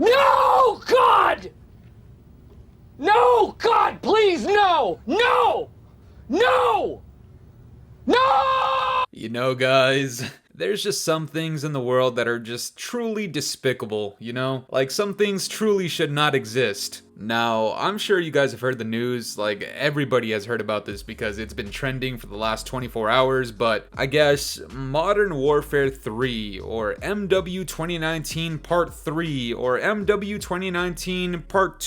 No, God! No, God, please, no! No! No! No! You know, guys, there's just some things in the world that are just truly despicable, you know? Like, some things truly should not exist. Now, I'm sure you guys have heard the news, like everybody has heard about this because it's been trending for the last 24 hours, but I guess Modern Warfare 3, or MW 2019 Part 3, or MW 2019 Part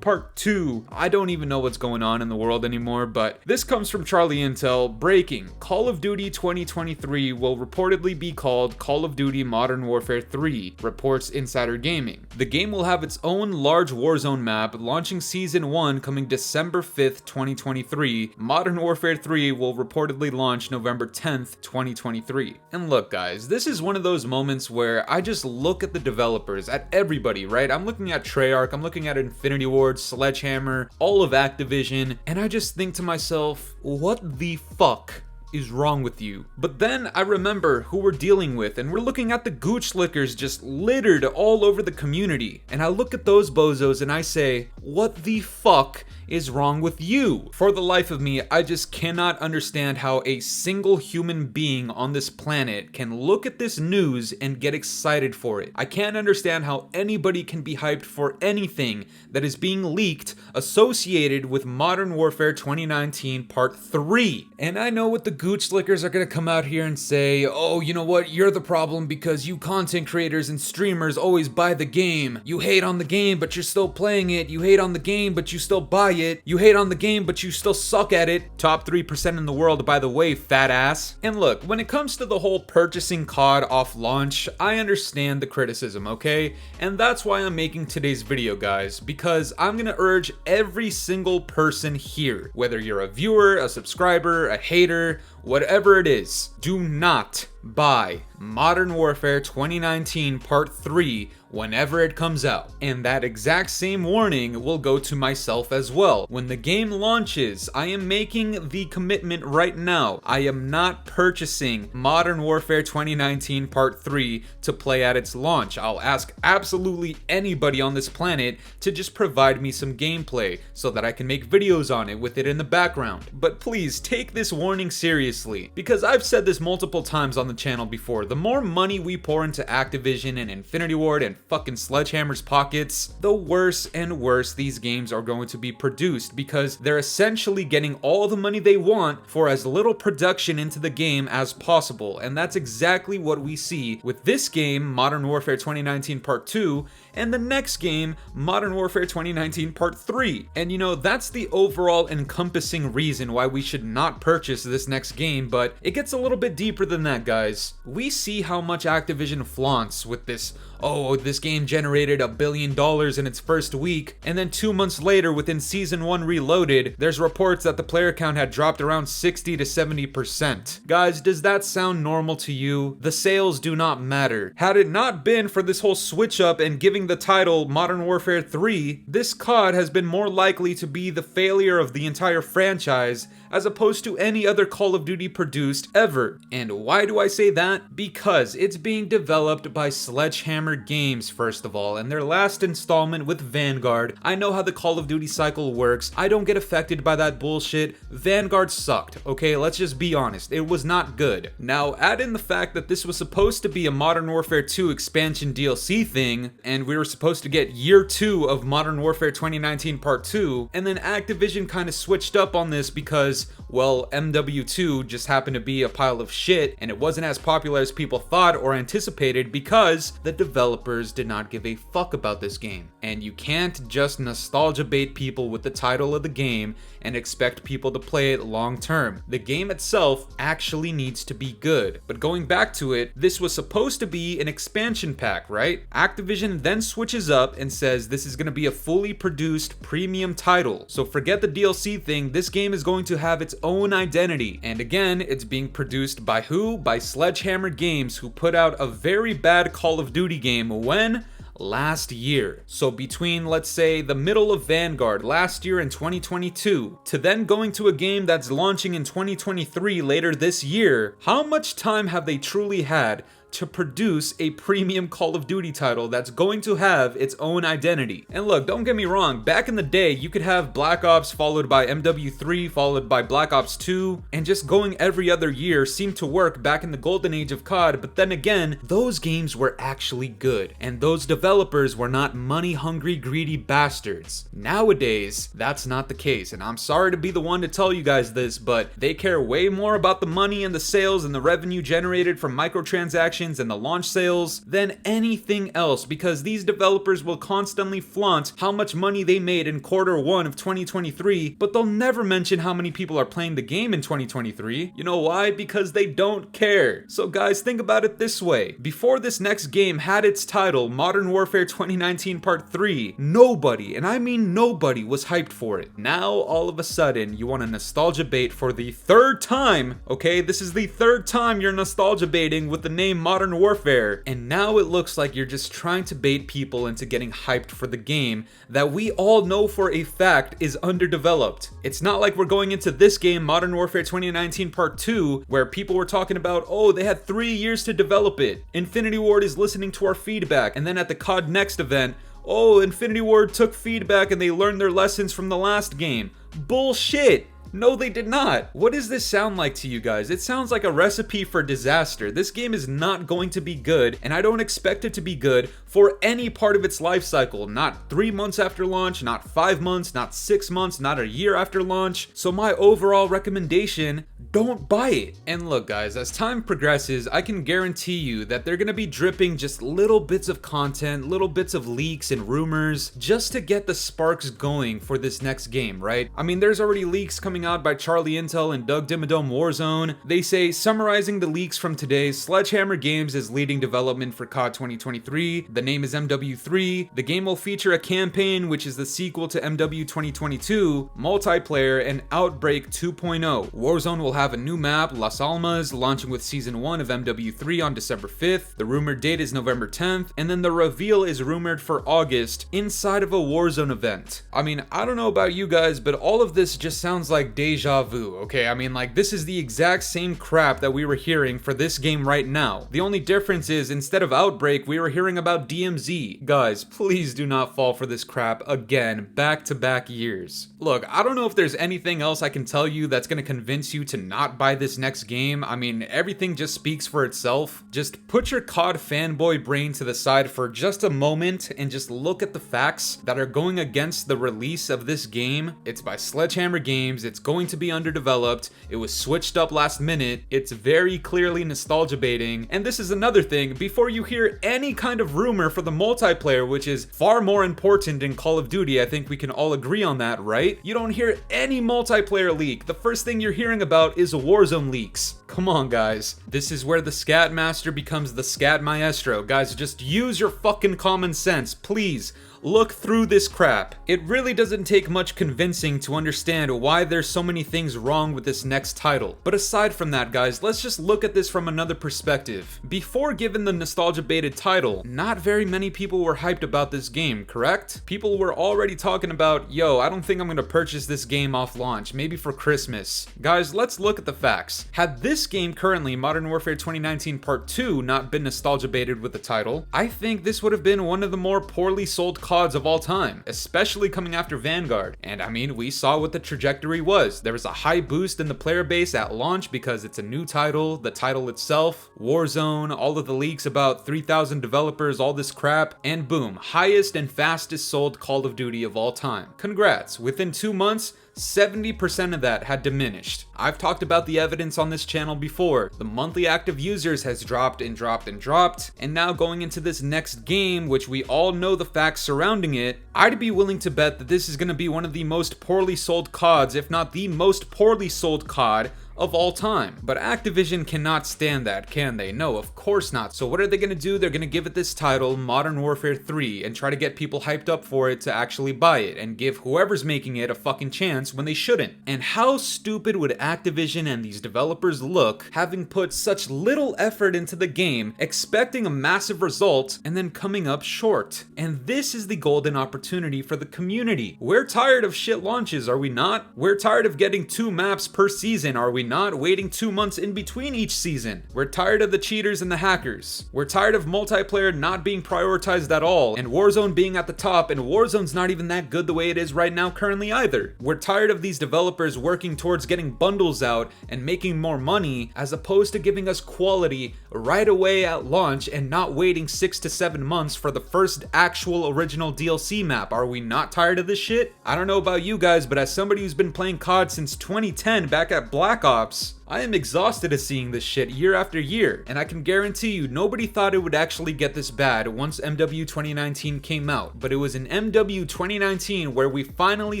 2, I don't even know what's going on in the world anymore, but this comes from Charlie Intel. Breaking: Call of Duty 2023 will reportedly be called Call of Duty Modern Warfare 3, reports Insider Gaming. The game will have its own large Warzone map, launching Season 1 coming December 5th, 2023. Modern Warfare 3 will reportedly launch November 10th, 2023. And look, guys, this is one of those moments where I just look at the developers, at everybody, right? I'm looking at Treyarch, I'm looking at Infinity Ward, Sledgehammer, all of Activision, and I just think to myself, what the fuck is wrong with you? But then I remember who we're dealing with, and we're looking at the gooch lickers just littered all over the community. And I look at those bozos and I say, what the fuck is wrong with you? For the life of me, I just cannot understand how a single human being on this planet can look at this news and get excited for it. I can't understand how anybody can be hyped for anything that is being leaked associated with Modern Warfare 2019 Part 3. And I know what the gooch lickers are gonna come out here and say, oh, you know what, you're the problem because you content creators and streamers always buy the game. You hate on the game, but you're still playing it. You hate on the game, but you still buy it. You hate on the game, but you still suck at it. Top 3% in the world, by the way, fat ass. And look, when it comes to the whole purchasing COD off launch, I understand the criticism, okay? And that's why I'm making today's video, guys, because I'm gonna urge every single person here, whether you're a viewer, a subscriber, a hater, whatever it is, do not buy Modern Warfare 2019 Part 3 whenever it comes out. And that exact same warning will go to myself as well. When the game launches, I am making the commitment right now. I am not purchasing Modern Warfare 2019 Part 3 to play at its launch. I'll ask absolutely anybody on this planet to just provide me some gameplay so that I can make videos on it with it in the background. But please take this warning seriously, because I've said this multiple times on the channel before. The more money we pour into Activision and Infinity Ward and fucking Sledgehammer's pockets, the worse and worse these games are going to be produced, because they're essentially getting all the money they want for as little production into the game as possible. And that's exactly what we see with this game, Modern Warfare 2019 Part 2, and the next game, Modern Warfare 2019 Part 3. And you know, that's the overall encompassing reason why we should not purchase this next game, but it gets a little bit deeper than that, guys. We see how much Activision flaunts with this, oh, this game generated $1 billion in its first week, and then 2 months later, within Season 1 Reloaded, there's reports that the player count had dropped around 60 to 70%. Guys, does that sound normal to you? The sales do not matter. Had it not been for this whole switch up and giving the title Modern Warfare 3, this COD has been more likely to be the failure of the entire franchise as opposed to any other Call of Duty produced ever. And why do I say that? Because it's being developed by Sledgehammer Games, first of all, and their last installment with Vanguard. I know how the Call of Duty cycle works. I don't get affected by that bullshit. Vanguard sucked, okay? Let's just be honest. It was not good. Now, add in the fact that this was supposed to be a Modern Warfare 2 expansion DLC thing, and we were supposed to get year 2 of Modern Warfare 2019 Part 2, and then Activision kind of switched up on this because, well, MW2 just happened to be a pile of shit, and it wasn't as popular as people thought or anticipated because the developers did not give a fuck about this game. And you can't just nostalgia bait people with the title of the game and expect people to play it long term. The game itself actually needs to be good. But going back to it, this was supposed to be an expansion pack, right? Activision then switches up and says this is going to be a fully produced premium title. So forget the DLC thing, this game is going to have its own identity. And again, it's being produced by who? By Sledgehammer Games, who put out a very bad Call of Duty game when? Last year. So between, let's say, the middle of Vanguard last year in 2022 to then going to a game that's launching in 2023 later this year, how much time have they truly had to produce a premium Call of Duty title that's going to have its own identity. And look, don't get me wrong, back in the day, you could have Black Ops followed by MW3, followed by Black Ops 2, and just going every other year seemed to work back in the golden age of COD, but then again, those games were actually good, and those developers were not money-hungry, greedy bastards. Nowadays, that's not the case, and I'm sorry to be the one to tell you guys this, but they care way more about the money and the sales and the revenue generated from microtransactions and the launch sales than anything else, because these developers will constantly flaunt how much money they made in Q1 of 2023, but they'll never mention how many people are playing the game in 2023. You know why? Because they don't care. So guys, think about it this way. Before this next game had its title, Modern Warfare 2019 Part 3, nobody, and I mean nobody, was hyped for it. Now, all of a sudden, you want a nostalgia bait for the third time, okay? This is the third time you're nostalgia baiting with the name Modern Warfare, and now it looks like you're just trying to bait people into getting hyped for the game that we all know for a fact is underdeveloped. It's not like we're going into this game, Modern Warfare 2019 Part 2, where people were talking about, oh, they had 3 years to develop it. Infinity Ward is listening to our feedback, and then at the COD Next event, oh, Infinity Ward took feedback and they learned their lessons from the last game. Bullshit! No, they did not. What does this sound like to you guys? It sounds like a recipe for disaster. This game is not going to be good, and I don't expect it to be good for any part of its life cycle. Not 3 months after launch, not 5 months, not 6 months, not a year after launch. So my overall recommendation, don't buy it. And look guys, as time progresses, I can guarantee you that they're gonna be dripping just little bits of content, little bits of leaks and rumors, just to get the sparks going for this next game, right? I mean, there's already leaks coming out by Charlie Intel and Doug Dimmadome Warzone. They say, summarizing the leaks from today, Sledgehammer Games is leading development for COD 2023. The name is MW3. The game will feature a campaign, which is the sequel to MW 2022, multiplayer, and Outbreak 2.0. Warzone will have a new map, Las Almas, launching with Season 1 of MW3 on December 5th. The rumored date is November 10th, and then the reveal is rumored for August inside of a Warzone event. I mean, I don't know about you guys, but all of this just sounds like deja vu, okay? I mean, like, this is the exact same crap that we were hearing for this game right now. The only difference is, instead of Outbreak, we were hearing about DMZ. Guys, please do not fall for this crap again, back-to-back years. Look, I don't know if there's anything else I can tell you that's gonna convince you to not buy this next game. I mean, everything just speaks for itself. Just put your COD fanboy brain to the side for just a moment and just look at the facts that are going against the release of this game. It's by Sledgehammer Games, it's going to be underdeveloped, it was switched up last minute, it's very clearly nostalgia baiting, and this is another thing, before you hear any kind of rumor for the multiplayer, which is far more important in Call of Duty, I think we can all agree on that, right? You don't hear any multiplayer leak. The first thing you're hearing about is Warzone leaks. Come on guys, this is where the scat master becomes the scat maestro. Guys, just use your fucking common sense, please. Look through this crap. It really doesn't take much convincing to understand why there's so many things wrong with this next title. But aside from that guys, let's just look at this from another perspective. Before given the nostalgia baited title, not very many people were hyped about this game, correct? People were already talking about, yo, I don't think I'm gonna purchase this game off launch, maybe for Christmas. Guys, let's look at the facts. Had this game currently, Modern Warfare 2019 Part 2, not been nostalgia baited with the title, I think this would have been one of the more poorly sold CODs of all time, especially coming after Vanguard. And I mean, we saw what the trajectory was. There was a high boost in the player base at launch because it's a new title, the title itself, Warzone, all of the leaks about 3,000 developers, all this crap, and boom, highest and fastest sold Call of Duty of all time. Congrats, within 2 months, 70% of that had diminished. I've talked about the evidence on this channel before. The monthly active users has dropped and dropped and dropped, and now going into this next game, which we all know the facts surrounding it, I'd be willing to bet that this is going to be one of the most poorly sold CODs, if not the most poorly sold COD of all time. But Activision cannot stand that, can they? No, of course not. So what are they gonna do? They're gonna give it this title, Modern Warfare 3, and try to get people hyped up for it to actually buy it, and give whoever's making it a fucking chance when they shouldn't. And how stupid would Activision and these developers look, having put such little effort into the game, expecting a massive result, and then coming up short? And this is the golden opportunity for the community. We're tired of shit launches, are we not? We're tired of getting 2 maps per season, are we not waiting 2 months in between each season. We're tired of the cheaters and the hackers. We're tired of multiplayer not being prioritized at all, and Warzone being at the top, and Warzone's not even that good the way it is right now currently either. We're tired of these developers working towards getting bundles out and making more money, as opposed to giving us quality right away at launch and not waiting 6 to 7 months for the first actual original DLC map. Are we not tired of this shit? I don't know about you guys, but as somebody who's been playing COD since 2010 back at Black Ops, I am exhausted of seeing this shit year after year, and I can guarantee you nobody thought it would actually get this bad once MW 2019 came out, but it was in MW 2019 where we finally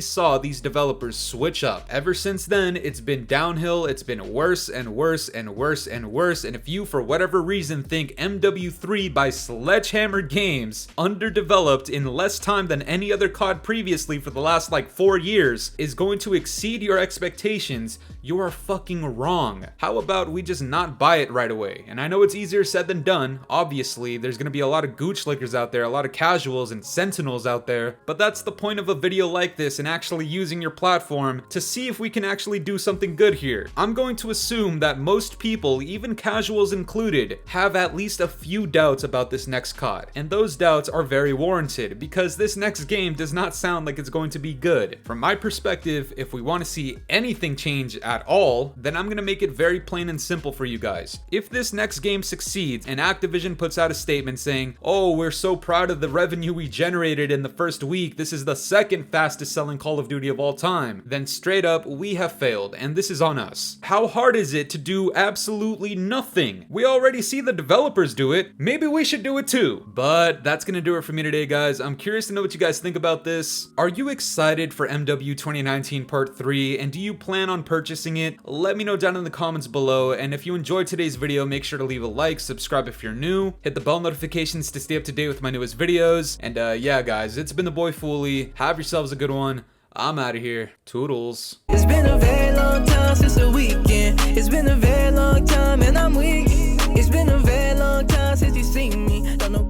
saw these developers switch up. Ever since then, it's been downhill, it's been worse and worse and worse and worse, and if you for whatever reason think MW3 by Sledgehammer Games, underdeveloped in less time than any other COD previously for the last like 4 years, is going to exceed your expectations, you are fucking wrong. How about we just not buy it right away? And I know it's easier said than done. Obviously, there's gonna be a lot of gooch lickers out there, a lot of casuals and sentinels out there, but that's the point of a video like this and actually using your platform to see if we can actually do something good here. I'm going to assume that most people, even casuals included, have at least a few doubts about this next COD, and those doubts are very warranted because this next game does not sound like it's going to be good. From my perspective, if we want to see anything change at all, then I'm gonna make it very plain and simple for you guys. If this next game succeeds and Activision puts out a statement saying, oh, we're so proud of the revenue we generated in the first week, this is the second fastest selling Call of Duty of all time, then straight up, we have failed, and this is on us. How hard is it to do absolutely nothing? We already see the developers do it, maybe we should do it too. But that's gonna do it for me today, guys. I'm curious to know what you guys think about this. Are you excited for MW 2019 Part 3, and do you plan on purchasing it? Let me know down in the comments below, and if you enjoyed today's video, make sure to leave a like, subscribe if you're new, hit the bell notifications to stay up to date with my newest videos, and yeah guys, it's been the boy Fooly. Have yourselves a good one. I'm out of here. Toodles. It's been a very long time since the weekend. It's been a very long time and I'm weak. It's been a very long time since you seen me. Don't know